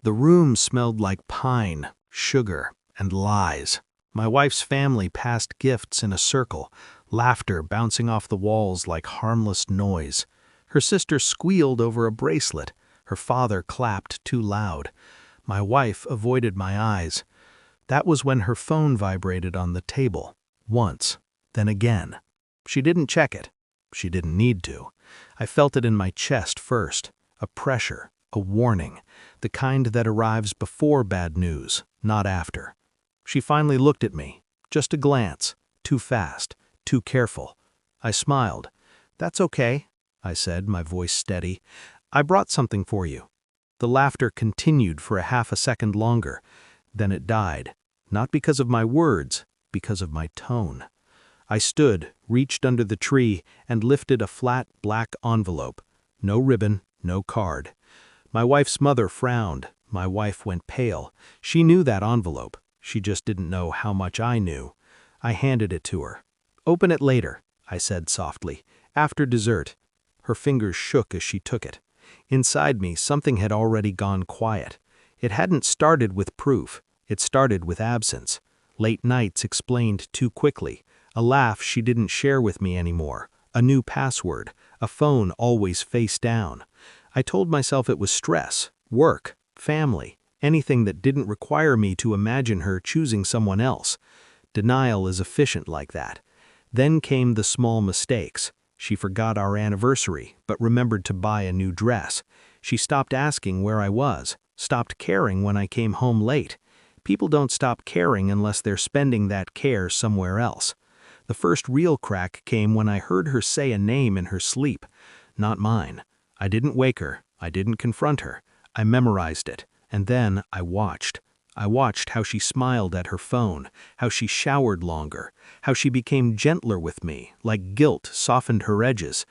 The room smelled like pine, sugar, and lies. My wife's family passed gifts in a circle, laughter bouncing off the walls like harmless noise. Her sister squealed over a bracelet. Her father clapped too loud. My wife avoided my eyes. That was when her phone vibrated on the table. Once, then again. She didn't check it. She didn't need to. I felt it in my chest first. A pressure, a warning, the kind that arrives before bad news, not after. She finally looked at me. Just a glance. Too fast. Too careful. I smiled. "That's okay," I said, my voice steady. "I brought something for you." The laughter continued for a half a second longer. Then it died. Not because of my words, because of my tone. I stood, reached under the tree, and lifted a flat black envelope. No ribbon, no card. My wife's mother frowned. My wife went pale. She knew that envelope. She just didn't know how much I knew. I handed it to her. "Open it later," I said softly. "After dessert." Her fingers shook as she took it. Inside me, something had already gone quiet. It hadn't started with proof. It started with absence. Late nights explained too quickly. A laugh she didn't share with me anymore. A new password. A phone always face down. I told myself it was stress, work, family, anything that didn't require me to imagine her choosing someone else. Denial is efficient like that. Then came the small mistakes. She forgot our anniversary, but remembered to buy a new dress. She stopped asking where I was, stopped caring when I came home late. People don't stop caring unless they're spending that care somewhere else. The first real crack came when I heard her say a name in her sleep. Not mine. I didn't wake her. I didn't confront her. I memorized it. And then I watched. I watched how she smiled at her phone, how she showered longer, how she became gentler with me, like guilt softened her edges.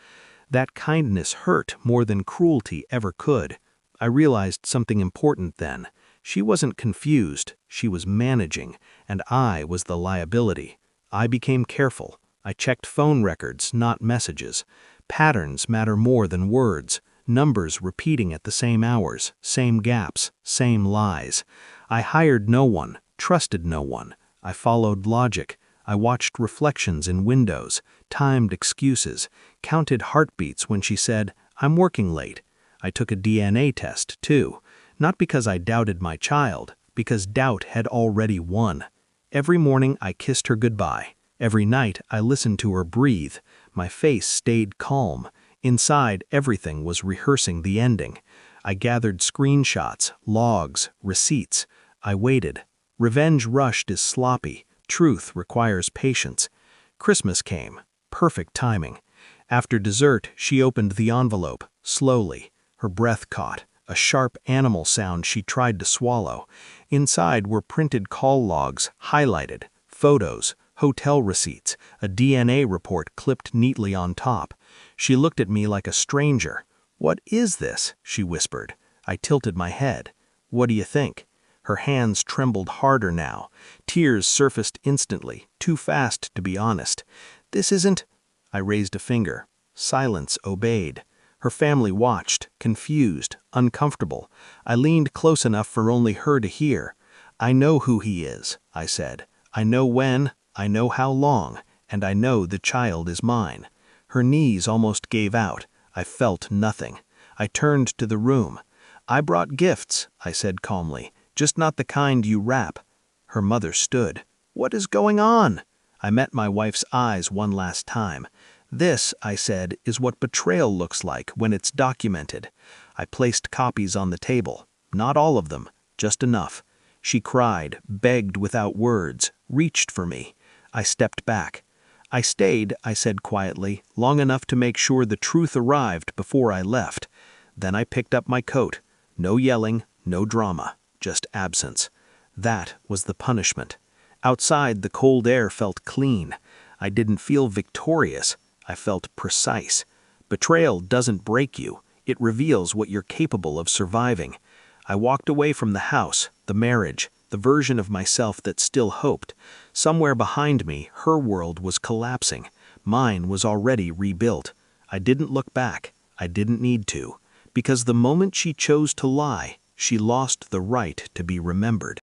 That kindness hurt more than cruelty ever could. I realized something important then. She wasn't confused, she was managing, and I was the liability. I became careful. I checked phone records, not messages. Patterns matter more than words. Numbers repeating at the same hours, same gaps, same lies. I hired no one, trusted no one. I followed logic. I watched reflections in windows, timed excuses, counted heartbeats when she said, "I'm working late." I took a DNA test, too. Not because I doubted my child, because doubt had already won. Every morning I kissed her goodbye. Every night I listened to her breathe. My face stayed calm. Inside, everything was rehearsing the ending. I gathered screenshots, logs, receipts. I waited. Revenge rushed is sloppy. Truth requires patience. Christmas came. Perfect timing. After dessert, she opened the envelope, slowly. Her breath caught. A sharp animal sound she tried to swallow. Inside were printed call logs, highlighted, photos, hotel receipts, a DNA report clipped neatly on top. She looked at me like a stranger. "What is this?" she whispered. I tilted my head. "What do you think?" Her hands trembled harder now. Tears surfaced instantly, too fast to be honest. "This isn't—" I raised a finger. Silence obeyed. Her family watched, confused, uncomfortable. I leaned close enough for only her to hear. "I know who he is," I said. "I know when, I know how long, and I know the child is mine." Her knees almost gave out. I felt nothing. I turned to the room. "I brought gifts," I said calmly, "just not the kind you wrap." Her mother stood. "What is going on?" I met my wife's eyes one last time. "This," I said, "is what betrayal looks like when it's documented." I placed copies on the table. Not all of them, just enough. She cried, begged without words, reached for me. I stepped back. "I stayed," I said quietly, "long enough to make sure the truth arrived before I left." Then I picked up my coat. No yelling, no drama, just absence. That was the punishment. Outside, the cold air felt clean. I didn't feel victorious. I felt precise. Betrayal doesn't break you. It reveals what you're capable of surviving. I walked away from the house, the marriage, the version of myself that still hoped. Somewhere behind me, her world was collapsing. Mine was already rebuilt. I didn't look back. I didn't need to. Because the moment she chose to lie, she lost the right to be remembered.